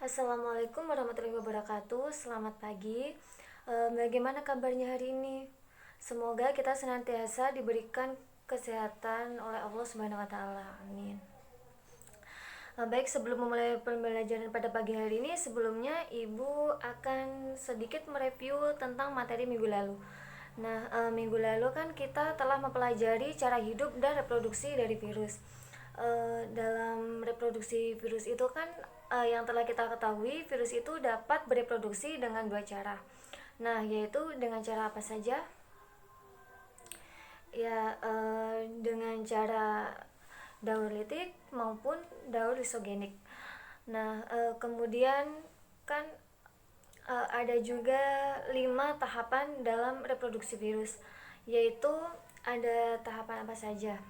Assalamualaikum warahmatullahi wabarakatuh. Selamat pagi. Bagaimana kabarnya hari ini? Semoga kita senantiasa diberikan kesehatan oleh Allah Subhanahu wa taala. Amin. Baik, sebelum memulai pembelajaran pada pagi hari ini, sebelumnya Ibu akan sedikit mereview tentang materi minggu lalu. Nah, minggu lalu kan kita telah mempelajari cara hidup dan reproduksi dari virus. Dalam reproduksi virus itu kan yang telah kita ketahui, virus itu dapat bereproduksi dengan dua cara. Nah, yaitu dengan cara apa saja? Ya, dengan cara daur litik maupun daur lisogenik. Nah, kemudian kan ada juga 5 tahapan dalam reproduksi virus, yaitu ada tahapan apa saja?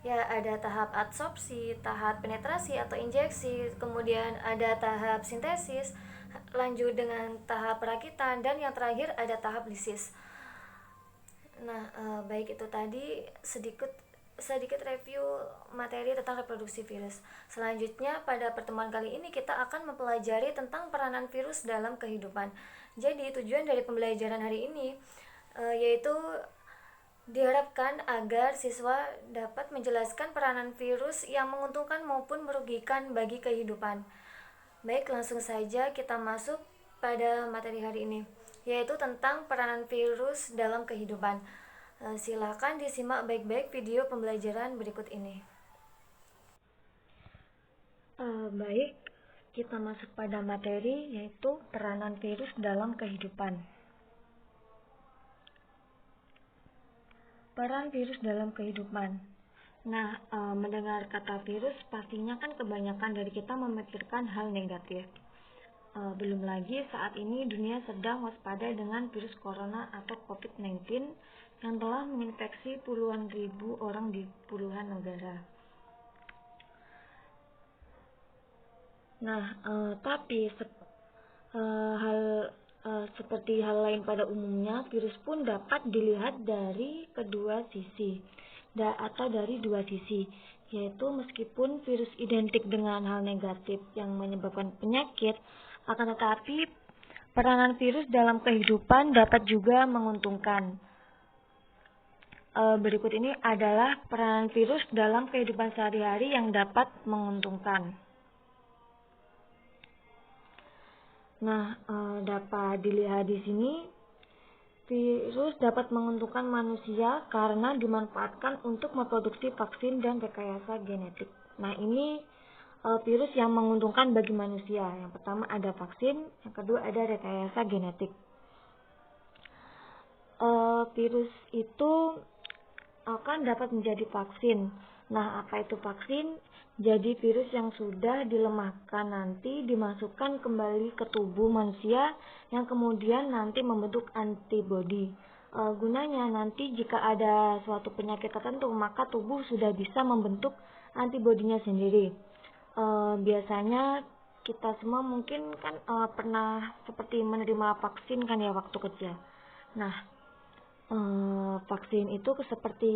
Ya, ada tahap adsorpsi, tahap penetrasi atau injeksi, kemudian ada tahap sintesis, lanjut dengan tahap perakitan, dan yang terakhir ada tahap lisis. Nah, baik, itu tadi sedikit review materi tentang reproduksi virus. Selanjutnya pada pertemuan kali ini kita akan mempelajari tentang peranan virus dalam kehidupan. Jadi tujuan dari pembelajaran hari ini yaitu diharapkan agar siswa dapat menjelaskan peranan virus yang menguntungkan maupun merugikan bagi kehidupan. Baik, langsung saja kita masuk pada materi hari ini, yaitu tentang peranan virus dalam kehidupan. Silakan disimak baik-baik video pembelajaran berikut ini. Baik, kita masuk pada materi, yaitu peranan virus dalam kehidupan. Peran virus dalam kehidupan. Nah, mendengar kata virus, pastinya kan kebanyakan dari kita memikirkan hal negatif. Belum lagi saat ini dunia sedang waspada dengan virus corona atau COVID-19 yang telah menginfeksi puluhan ribu orang di puluhan negara. Nah, tapi seperti hal lain pada umumnya, virus pun dapat dilihat dari kedua sisi atau dari dua sisi, yaitu meskipun virus identik dengan hal negatif yang menyebabkan penyakit, akan tetapi peranan virus dalam kehidupan dapat juga menguntungkan. Berikut ini adalah peranan virus dalam kehidupan sehari-hari yang dapat menguntungkan. Nah, dapat dilihat di sini, virus dapat menguntungkan manusia karena dimanfaatkan untuk memproduksi vaksin dan rekayasa genetik. Nah, ini virus yang menguntungkan bagi manusia. Yang pertama ada vaksin, yang kedua ada rekayasa genetik. Virus itu akan dapat menjadi vaksin. Nah, apa itu vaksin? Jadi virus yang sudah dilemahkan nanti dimasukkan kembali ke tubuh manusia yang kemudian nanti membentuk antibodi. Gunanya nanti jika ada suatu penyakit tertentu, maka tubuh sudah bisa membentuk antibodinya sendiri. Biasanya kita semua mungkin kan pernah seperti menerima vaksin kan ya waktu kecil. Nah, vaksin itu seperti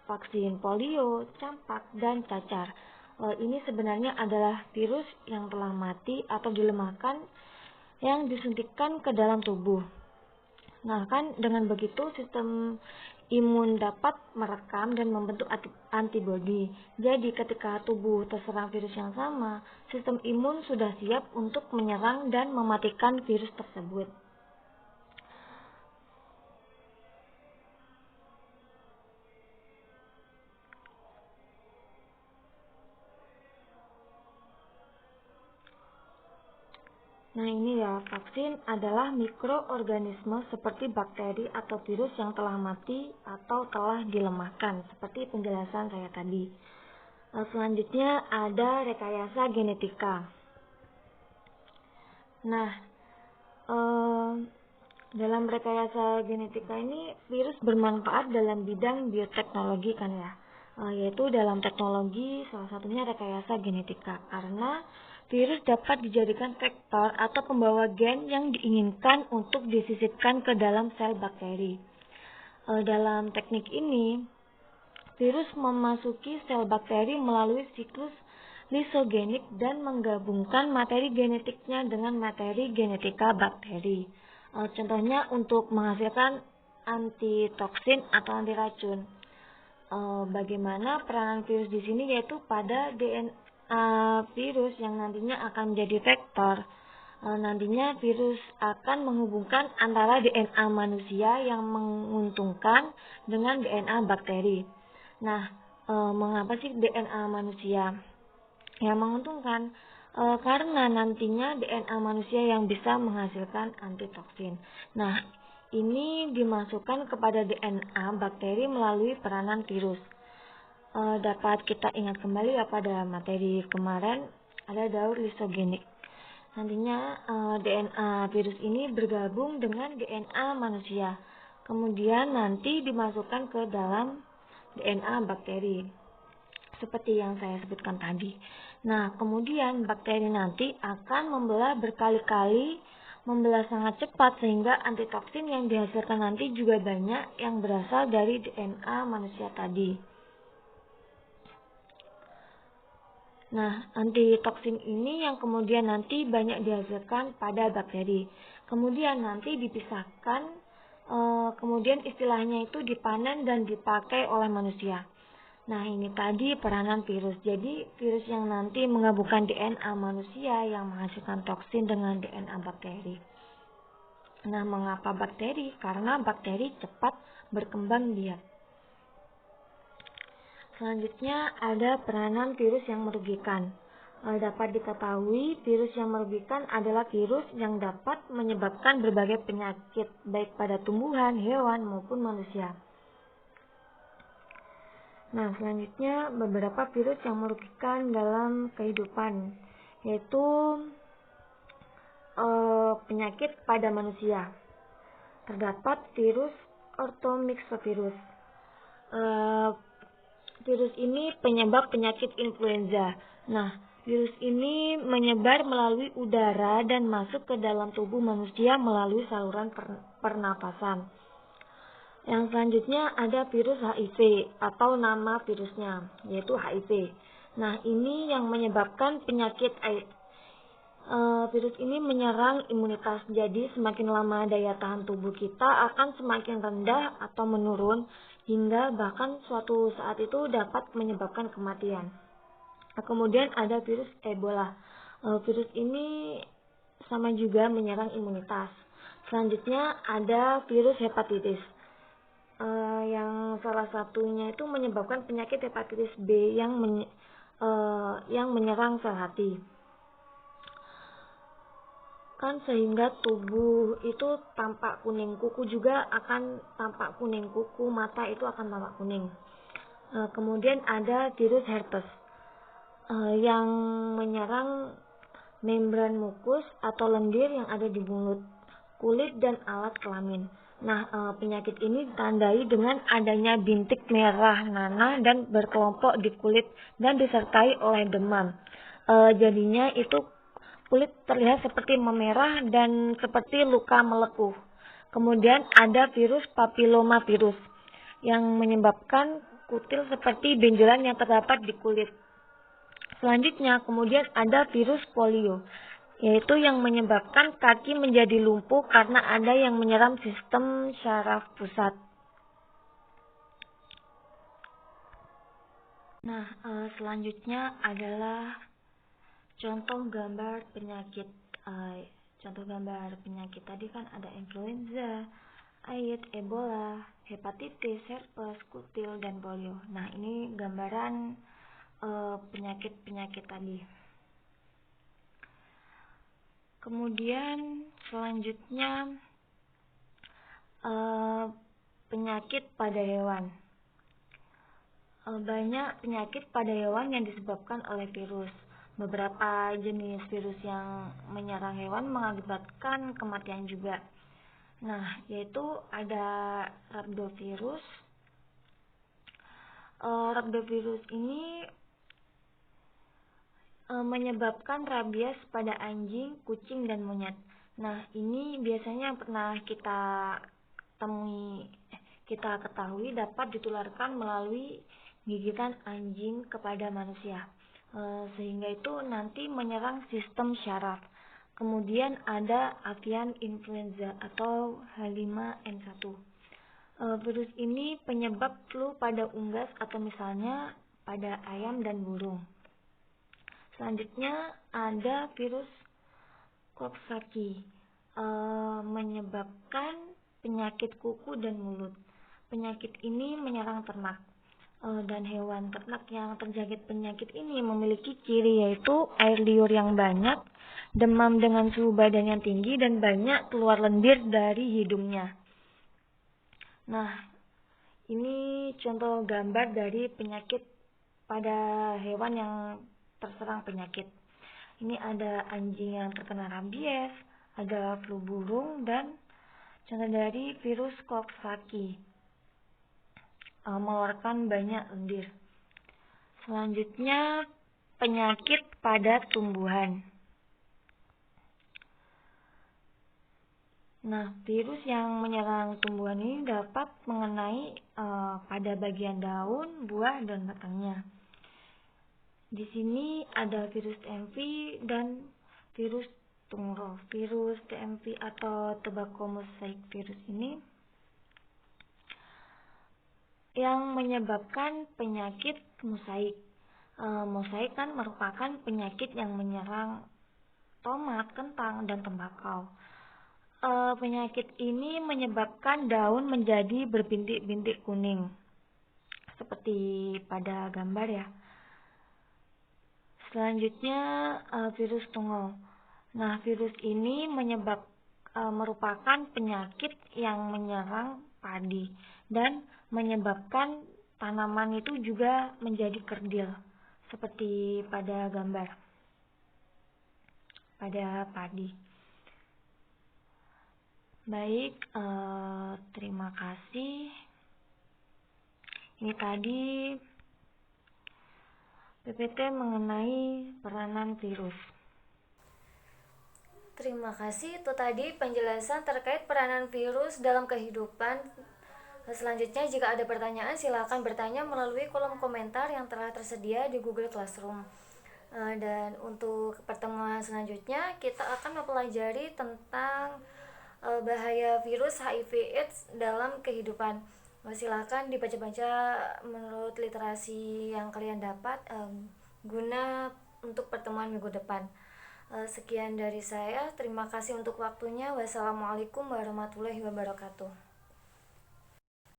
vaksin polio, campak, dan cacar. Ini sebenarnya adalah virus yang telah mati atau dilemahkan yang disuntikkan ke dalam tubuh. Nah, kan dengan begitu sistem imun dapat merekam dan membentuk antibodi. Jadi ketika tubuh terserang virus yang sama, sistem imun sudah siap untuk menyerang dan mematikan virus tersebut. Nah, ini ya, vaksin adalah mikroorganisme seperti bakteri atau virus yang telah mati atau telah dilemahkan, seperti penjelasan saya tadi. Selanjutnya ada rekayasa genetika. Nah, dalam rekayasa genetika ini virus bermanfaat dalam bidang bioteknologi kan ya, yaitu dalam teknologi salah satunya rekayasa genetika, karena virus dapat dijadikan vektor atau pembawa gen yang diinginkan untuk disisipkan ke dalam sel bakteri. Dalam teknik ini, virus memasuki sel bakteri melalui siklus lisogenik dan menggabungkan materi genetiknya dengan materi genetika bakteri. Contohnya untuk menghasilkan antitoksin atau anti racun. Bagaimana peranan virus di sini, yaitu pada DNA virus yang nantinya akan menjadi vektor. Nantinya virus akan menghubungkan antara DNA manusia yang menguntungkan dengan DNA bakteri. Nah, mengapa sih DNA manusia yang menguntungkan? Karena nantinya DNA manusia yang bisa menghasilkan antitoksin. Nah, ini dimasukkan kepada DNA bakteri melalui peranan virus. Dapat kita ingat kembali ya pada materi kemarin ada daur lisogenik. Nantinya DNA virus ini bergabung dengan DNA manusia. Kemudian nanti dimasukkan ke dalam DNA bakteri. Seperti yang saya sebutkan tadi. Nah, kemudian bakteri nanti akan membelah berkali-kali, membelah sangat cepat sehingga antitoksin yang dihasilkan nanti juga banyak yang berasal dari DNA manusia tadi. Nah, antitoksin ini yang kemudian nanti banyak dihasilkan pada bakteri. Kemudian nanti dipisahkan, kemudian istilahnya itu dipanen dan dipakai oleh manusia. Nah, ini tadi peranan virus. Jadi, virus yang nanti menggabungkan DNA manusia yang menghasilkan toksin dengan DNA bakteri. Nah, mengapa bakteri? Karena bakteri cepat berkembang biak. Selanjutnya ada peranan virus yang merugikan. Dapat diketahui virus yang merugikan adalah virus yang dapat menyebabkan berbagai penyakit baik pada tumbuhan, hewan maupun manusia. Nah, selanjutnya beberapa virus yang merugikan dalam kehidupan, yaitu penyakit pada manusia. Terdapat virus orthomyxovirus. Virus ini penyebab penyakit influenza. Nah, virus ini menyebar melalui udara dan masuk ke dalam tubuh manusia melalui saluran pernapasan. Yang selanjutnya ada virus HIV atau nama virusnya, yaitu HIV. Nah, ini yang menyebabkan penyakit AIDS. Virus ini menyerang imunitas, jadi semakin lama daya tahan tubuh kita akan semakin rendah atau menurun, hingga bahkan suatu saat itu dapat menyebabkan kematian. Kemudian ada virus Ebola. Virus ini sama juga menyerang imunitas. Selanjutnya ada virus hepatitis. Yang salah satunya itu menyebabkan penyakit hepatitis B yang menyerang sel hati. Sehingga tubuh itu tampak kuning, kuku juga akan tampak kuning, kuku mata itu akan tampak kuning. Kemudian ada virus herpes yang menyerang membran mukus atau lendir yang ada di mulut, kulit dan alat kelamin. Nah, penyakit ini ditandai dengan adanya bintik merah nanah dan berkelompok di kulit dan disertai oleh demam. Jadinya itu kulit terlihat seperti memerah dan seperti luka melepuh. Kemudian ada virus papilomavirus yang menyebabkan kutil seperti benjolan yang terdapat di kulit. Selanjutnya kemudian ada virus polio, yaitu yang menyebabkan kaki menjadi lumpuh karena ada yang menyerang sistem syaraf pusat. Nah, selanjutnya adalah contoh gambar penyakit. Contoh gambar penyakit tadi kan ada influenza, AIDS, Ebola, hepatitis, herpes, kutil, dan polio. Nah, ini gambaran penyakit-penyakit tadi. Kemudian selanjutnya penyakit pada hewan. Banyak penyakit pada hewan yang disebabkan oleh virus. Beberapa jenis virus yang menyerang hewan mengakibatkan kematian juga. Nah, yaitu ada rhabdovirus. Rhabdovirus ini menyebabkan rabies pada anjing, kucing, dan monyet. Nah, ini biasanya pernah kita ketahui dapat ditularkan melalui gigitan anjing kepada manusia. sehingga itu nanti menyerang sistem syaraf. Kemudian ada avian influenza atau H5N1. Virus ini penyebab flu pada unggas atau misalnya pada ayam dan burung. Selanjutnya ada virus Coxsackie, menyebabkan penyakit kuku dan mulut. Penyakit ini menyerang ternak, dan hewan ternak yang terjangkit penyakit ini memiliki ciri yaitu air liur yang banyak, demam dengan suhu badan yang tinggi, dan banyak keluar lendir dari hidungnya. Nah, ini contoh gambar dari penyakit pada hewan yang terserang penyakit. Ini ada anjing yang terkena rabies, ada flu burung, dan contoh dari virus Coxsackie, mengeluarkan banyak lendir. Selanjutnya, penyakit pada tumbuhan. Nah, virus yang menyerang tumbuhan ini dapat mengenai pada bagian daun, buah, dan batangnya. Di sini ada virus TMV dan virus tungro. Virus TMV atau tobacco mosaic virus ini yang menyebabkan penyakit mosaik. Mosaik kan merupakan penyakit yang menyerang tomat, kentang, dan tembakau. Penyakit ini menyebabkan daun menjadi berbintik-bintik kuning, seperti pada gambar ya. Selanjutnya virus tungau. Nah, virus ini merupakan penyakit yang menyerang padi dan menyebabkan tanaman itu juga menjadi kerdil, seperti pada gambar pada padi. Baik, terima kasih. Ini tadi PPT mengenai peranan virus. Terima kasih, itu tadi penjelasan terkait peranan virus dalam kehidupan. Selanjutnya, jika ada pertanyaan, silakan bertanya melalui kolom komentar yang telah tersedia di Google Classroom. Dan untuk pertemuan selanjutnya, kita akan mempelajari tentang bahaya virus HIV/AIDS dalam kehidupan. Silakan dibaca-baca menurut literasi yang kalian dapat guna untuk pertemuan minggu depan. Sekian dari saya, terima kasih untuk waktunya. Wassalamualaikum warahmatullahi wabarakatuh.